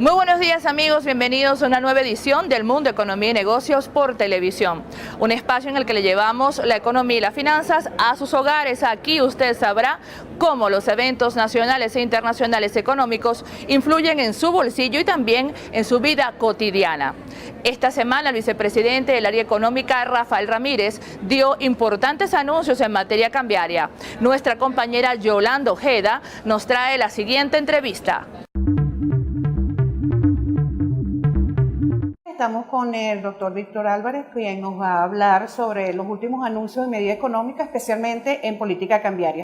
Muy buenos días amigos, bienvenidos a una nueva edición del Mundo Economía y Negocios por televisión. Un espacio en el que le llevamos la economía y las finanzas a sus hogares. Aquí usted sabrá cómo los eventos nacionales e internacionales económicos influyen en su bolsillo y también en su vida cotidiana. Esta semana el vicepresidente del área económica, Rafael Ramírez, dio importantes anuncios en materia cambiaria. Nuestra compañera Yolanda Ojeda nos trae la siguiente entrevista. Estamos con el doctor Víctor Álvarez, quien nos va a hablar sobre los últimos anuncios de medida económica, especialmente en política cambiaria.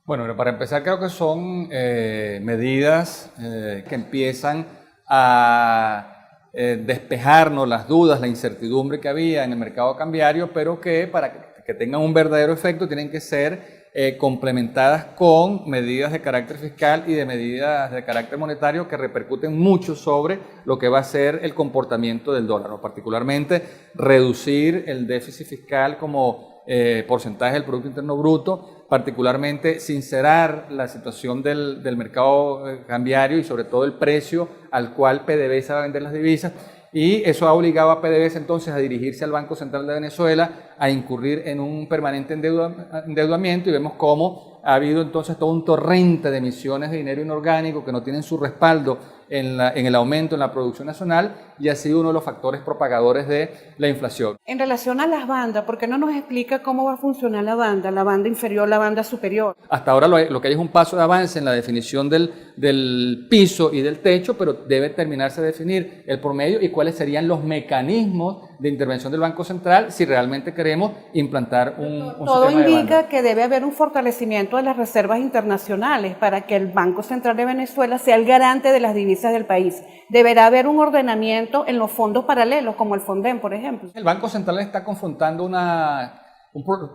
Bueno, para empezar creo que son medidas que empiezan a despejarnos las dudas, la incertidumbre que había en el mercado cambiario, pero que para que tengan un verdadero efecto tienen que ser complementadas con medidas de carácter fiscal y de medidas de carácter monetario que repercuten mucho sobre lo que va a ser el comportamiento del dólar, ¿no? Particularmente reducir el déficit fiscal como porcentaje del Producto Interno Bruto, particularmente sincerar la situación del mercado cambiario y sobre todo el precio al cual PDVSA va a vender las divisas. Y eso ha obligado a PDVSA entonces a dirigirse al Banco Central de Venezuela, a incurrir en un permanente endeudamiento, y vemos cómo ha habido entonces todo un torrente de emisiones de dinero inorgánico que no tienen su respaldo en el aumento en la producción nacional, y ha sido uno de los factores propagadores de la inflación. En relación a las bandas, ¿por qué no nos explica cómo va a funcionar la banda inferior, la banda superior? Hasta ahora lo que hay es un paso de avance en la definición del piso y del techo, pero debe terminarse de definir el promedio y cuáles serían los mecanismos de intervención del Banco Central si realmente queremos implantar un Todo sistema de indica banda. que debe haber un fortalecimiento de las reservas internacionales para que el Banco Central de Venezuela sea el garante de las divisas del país. Deberá haber un ordenamiento en los fondos paralelos, como el Fonden, por ejemplo. El Banco Central está confrontando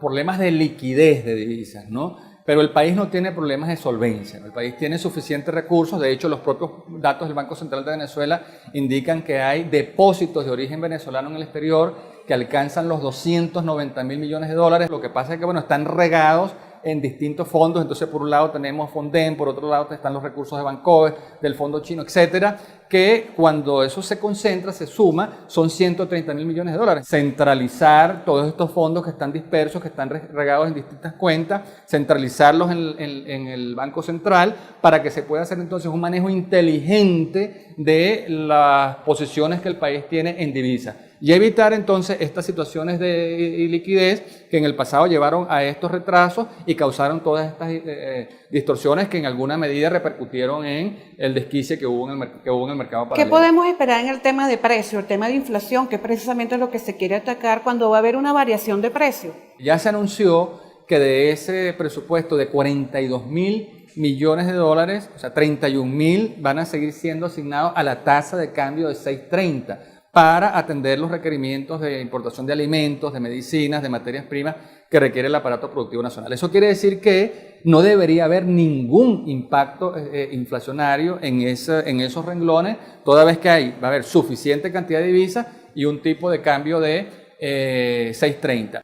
problemas de liquidez de divisas, ¿no? Pero el país no tiene problemas de solvencia, ¿no? El país tiene suficientes recursos. De hecho, los propios datos del Banco Central de Venezuela indican que hay depósitos de origen venezolano en el exterior que alcanzan los 290.000 millones de dólares. Lo que pasa es que, bueno, están regados en distintos fondos. Entonces, por un lado tenemos Fonden, por otro lado están los recursos de Bancover, del fondo chino, etcétera, que cuando eso se concentra, se suma, son 130.000 millones de dólares. Centralizar todos estos fondos que están dispersos, que están regados en distintas cuentas, centralizarlos en el Banco Central para que se pueda hacer entonces un manejo inteligente de las posiciones que el país tiene en divisas. Y evitar entonces estas situaciones de liquidez que en el pasado llevaron a estos retrasos y causaron todas estas distorsiones que en alguna medida repercutieron en el desquicie que hubo en el mercado paralelo. ¿Qué podemos esperar en el tema de precio, el tema de inflación, que precisamente es lo que se quiere atacar cuando va a haber una variación de precio? Ya se anunció que de ese presupuesto de 42.000 millones de dólares, o sea, 31.000 van a seguir siendo asignados a la tasa de cambio de 6.30 para atender los requerimientos de importación de alimentos, de medicinas, de materias primas que requiere el aparato productivo nacional. Eso quiere decir que no debería haber ningún impacto inflacionario en esos renglones, toda vez que va a haber suficiente cantidad de divisas y un tipo de cambio de 6.30.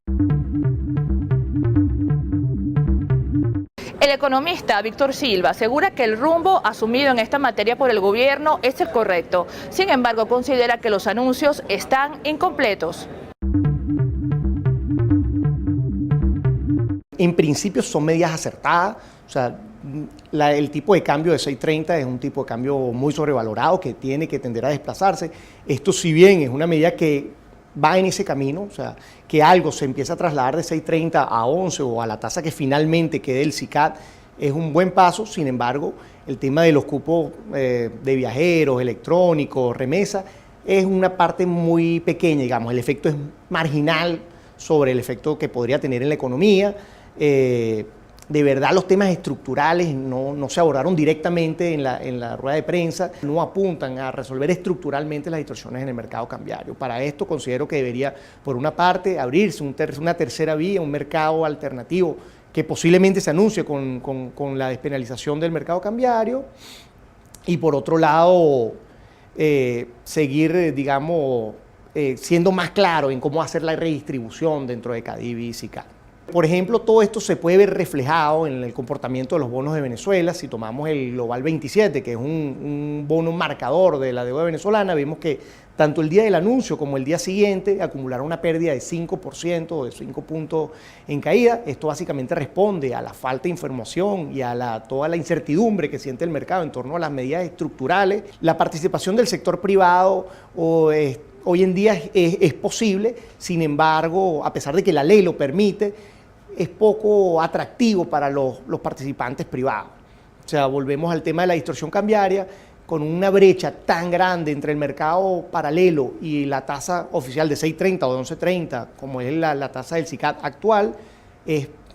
El economista Víctor Silva asegura que el rumbo asumido en esta materia por el gobierno es el correcto. Sin embargo, considera que los anuncios están incompletos. En principio son medidas acertadas, o sea, el tipo de cambio de 6.30 es un tipo de cambio muy sobrevalorado que tiene que tender a desplazarse. Esto, si bien es una medida que va en ese camino, o sea, que algo se empieza a trasladar de 6.30 a 11 o a la tasa que finalmente quede el SICAD, es un buen paso. Sin embargo, el tema de los cupos de viajeros, electrónicos, remesa, es una parte muy pequeña, digamos, el efecto es marginal sobre el efecto que podría tener en la economía. De verdad los temas estructurales no se abordaron directamente en la rueda de prensa, no apuntan a resolver estructuralmente las distorsiones en el mercado cambiario. Para esto considero que debería, por una parte, abrirse una tercera vía, un mercado alternativo que posiblemente se anuncie con la despenalización del mercado cambiario, y por otro lado, seguir, digamos, siendo más claro en cómo hacer la redistribución dentro de CADIVI y SICAD. Por ejemplo, todo esto se puede ver reflejado en el comportamiento de los bonos de Venezuela. Si tomamos el Global 27, que es un bono marcador de la deuda venezolana, vemos que tanto el día del anuncio como el día siguiente acumularon una pérdida de 5% o de 5 puntos en caída. Esto básicamente responde a la falta de información y a toda la incertidumbre que siente el mercado en torno a las medidas estructurales. La participación del sector privado hoy en día es posible, sin embargo, a pesar de que la ley lo permite, es poco atractivo para los participantes privados. O sea, volvemos al tema de la distorsión cambiaria, con una brecha tan grande entre el mercado paralelo y la tasa oficial de 6.30 o de 11.30, como es la tasa del SICAD actual,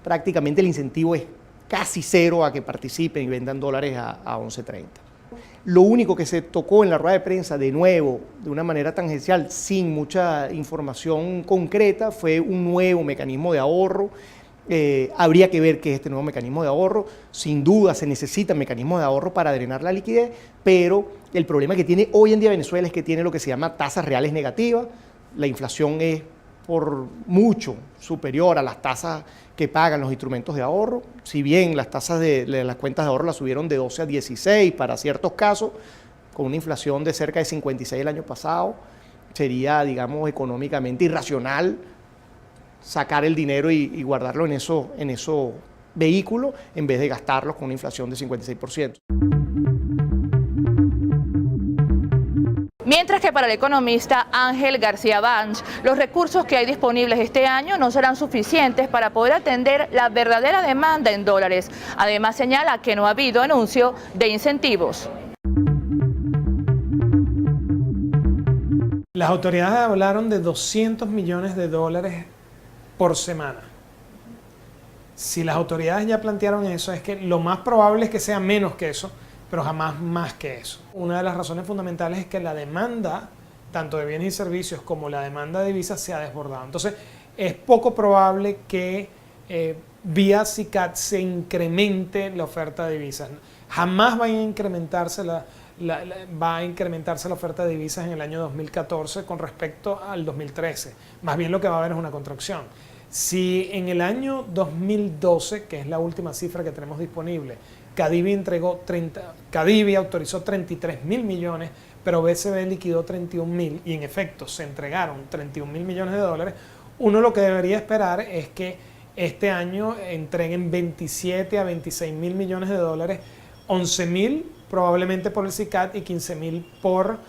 prácticamente el incentivo es casi cero a que participen y vendan dólares a 11.30. Lo único que se tocó en la rueda de prensa, de nuevo, de una manera tangencial, sin mucha información concreta, fue un nuevo mecanismo de ahorro. Habría que ver qué es este nuevo mecanismo de ahorro. Sin duda se necesitan mecanismos de ahorro para drenar la liquidez, pero el problema que tiene hoy en día Venezuela es que tiene lo que se llama tasas reales negativas. La inflación es por mucho superior a las tasas que pagan los instrumentos de ahorro. Si bien las tasas de las cuentas de ahorro las subieron de 12 a 16 para ciertos casos, con una inflación de cerca de 56 el año pasado, sería, digamos, económicamente irracional sacar el dinero y guardarlo en esos vehículos en vez de gastarlos con una inflación de 56%. Mientras que para el economista Ángel García Banch, los recursos que hay disponibles este año no serán suficientes para poder atender la verdadera demanda en dólares. Además, señala que no ha habido anuncio de incentivos. Las autoridades hablaron de 200 millones de dólares por semana. Si las autoridades ya plantearon eso, es que lo más probable es que sea menos que eso, pero jamás más que eso. Una de las razones fundamentales es que la demanda, tanto de bienes y servicios como la demanda de divisas, se ha desbordado. Entonces, es poco probable que vía SICAD se incremente la oferta de divisas. Jamás va a incrementarse la oferta de divisas en el año 2014 con respecto al 2013. Más bien lo que va a haber es una contracción. Si en el año 2012, que es la última cifra que tenemos disponible, Cadivi autorizó 33.000 millones, pero BCB liquidó 31.000 y en efecto se entregaron 31.000 millones de dólares, uno lo que debería esperar es que este año entreguen 27 a 26.000 millones de dólares, 11.000 probablemente por el SICAD y 15.000 por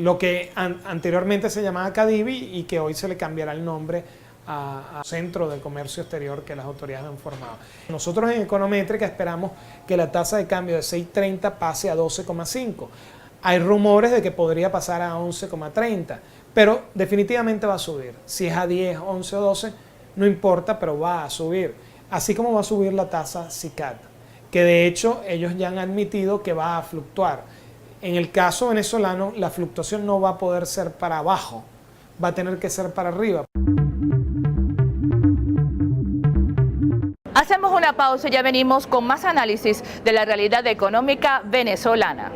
lo que anteriormente se llamaba Cadivi y que hoy se le cambiará el nombre a Centro de Comercio Exterior que las autoridades han formado. Nosotros en Econométrica esperamos que la tasa de cambio de 6.30 pase a 12,5. Hay rumores de que podría pasar a 11,30, pero definitivamente va a subir. Si es a 10, 11 o 12, no importa, pero va a subir. Así como va a subir la tasa SICAD, que de hecho ellos ya han admitido que va a fluctuar. En el caso venezolano, la fluctuación no va a poder ser para abajo, va a tener que ser para arriba. Hacemos una pausa y ya venimos con más análisis de la realidad económica venezolana.